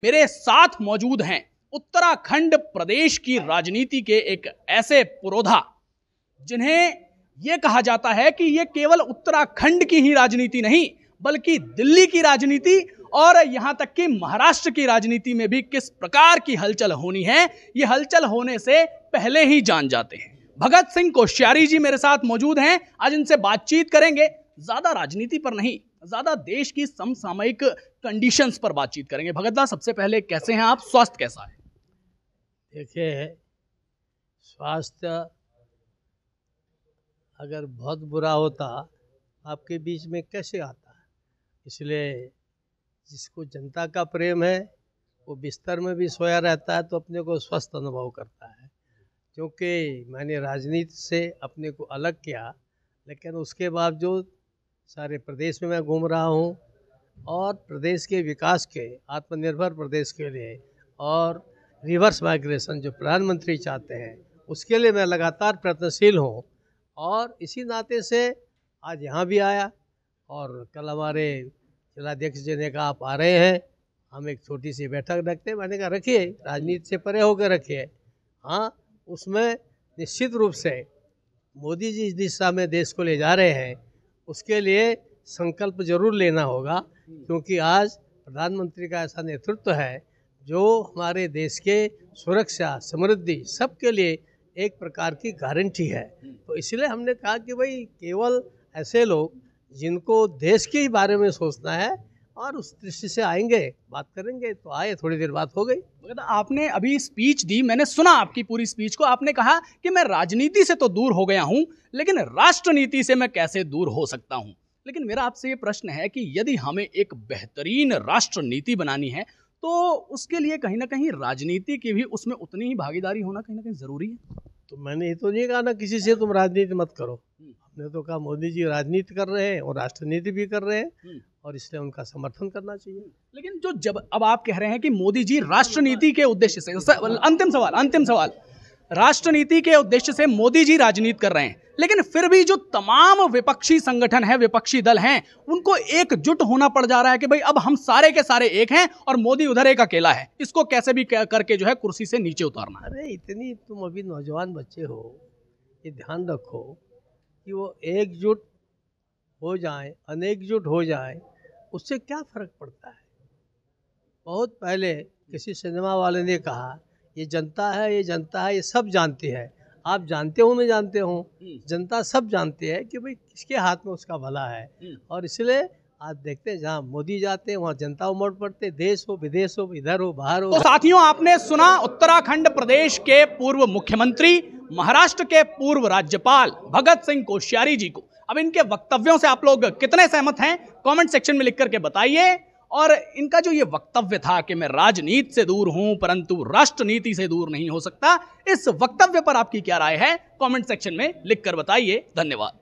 मेरे साथ मौजूद हैं उत्तराखंड प्रदेश की राजनीति के एक ऐसे पुरोधा जिन्हें यह कहा जाता है कि यह केवल उत्तराखंड की ही राजनीति नहीं बल्कि दिल्ली की राजनीति और यहां तक कि महाराष्ट्र की राजनीति में भी किस प्रकार की हलचल होनी है, यह हलचल होने से पहले ही जान जाते हैं। भगत सिंह कोश्यारी जी मेरे साथ मौजूद हैं। आज इनसे बातचीत करेंगे, ज्यादा राजनीति पर नहीं, ज्यादा देश की समसामयिक कंडीशंस पर बातचीत करेंगे। भगत दा, सबसे पहले कैसे हैं आप? स्वास्थ्य कैसा है? देखिए, स्वास्थ्य अगर बहुत बुरा होता आपके बीच में कैसे आता है। इसलिए जिसको जनता का प्रेम है वो बिस्तर में भी सोया रहता है तो अपने को स्वस्थ अनुभव करता है। क्योंकि मैंने राजनीति से अपने को अलग किया, लेकिन उसके बावजूद सारे प्रदेश में मैं घूम रहा हूँ और प्रदेश के विकास के, आत्मनिर्भर प्रदेश के लिए और रिवर्स माइग्रेशन जो प्रधानमंत्री चाहते हैं उसके लिए मैं लगातार प्रयत्नशील हूँ। और इसी नाते से आज यहाँ भी आया और कल हमारे जिलाध्यक्ष जी ने कहा आप आ रहे हैं, हम एक छोटी सी बैठक रखते हैं। मैंने कहा रखिए, राजनीति से परे होकर रखिए। हाँ, उसमें निश्चित रूप से मोदी जी इस दिशा में देश को ले जा रहे हैं, उसके लिए संकल्प जरूर लेना होगा। क्योंकि आज प्रधानमंत्री का ऐसा नेतृत्व है जो हमारे देश के सुरक्षा, समृद्धि सबके लिए एक प्रकार की गारंटी है। तो इसलिए हमने कहा कि भाई केवल ऐसे लोग जिनको देश के ही बारे में सोचना है और उस दृष्टि से आएंगे, बात करेंगे। तो आए, थोड़ी देर बात हो गई। आपने अभी स्पीच दी, मैंने सुना आपकी पूरी स्पीच को। आपने कहा कि मैं राजनीति से तो दूर हो गया हूं, लेकिन राष्ट्रनीति से मैं कैसे दूर हो सकता हूं। लेकिन मेरा आपसे ये प्रश्न है कि यदि हमें एक बेहतरीन राष्ट्रनीति बनानी है तो उसके लिए कहीं ना कहीं राजनीति की भी उसमें उतनी ही भागीदारी होना कहीं ना कहीं जरूरी है। तो मैंने ये तो नहीं कहा ना किसी से तुम राजनीति मत करो। हमने तो कहा मोदी जी राजनीति कर रहे हैं और राष्ट्रनीति भी कर रहे हैं और इसलिए उनका समर्थन करना चाहिए। लेकिन जो जब अब आप कह रहे हैं कि मोदी जी राष्ट्रनीति के उद्देश्य से, अंतिम सवाल, राष्ट्रनीति के उद्देश्य से मोदी जी राजनीति कर रहे हैं, लेकिन फिर भी जो तमाम विपक्षी संगठन है, विपक्षी दल हैं, उनको एकजुट होना पड़ जा रहा है कि भाई अब हम सारे के सारे एक हैं और मोदी उधर एक अकेला है, इसको कैसे भी करके जो है कुर्सी से नीचे उतारना। अरे इतनी तुम अभी नौजवान बच्चे हो, ये ध्यान रखो कि वो एकजुट हो जाए, अनेकजुट हो जाए, उससे क्या फर्क पड़ता है। बहुत पहले किसी सिनेमा वाले ने कहा ये जनता है, ये जनता है, ये सब जानती है। आप जानते हो, मैं जानते हूँ, जनता सब जानती है कि भाई किसके हाथ में उसका भला है। और इसलिए आज देखते हैं जहाँ मोदी जाते हैं वहाँ जनता उमड़ पड़ते, देश हो, विदेश हो, इधर हो, बाहर हो। तो साथियों, आपने सुना उत्तराखंड प्रदेश के पूर्व मुख्यमंत्री, महाराष्ट्र के पूर्व राज्यपाल भगत सिंह कोश्यारी जी को। अब इनके वक्तव्यों से आप लोग कितने सहमत हैं, कमेंट सेक्शन में लिख करके बताइए। और इनका जो ये वक्तव्य था कि मैं राजनीति से दूर हूं परंतु राष्ट्रनीति से दूर नहीं हो सकता, इस वक्तव्य पर आपकी क्या राय है, कमेंट सेक्शन में लिखकर बताइए। धन्यवाद।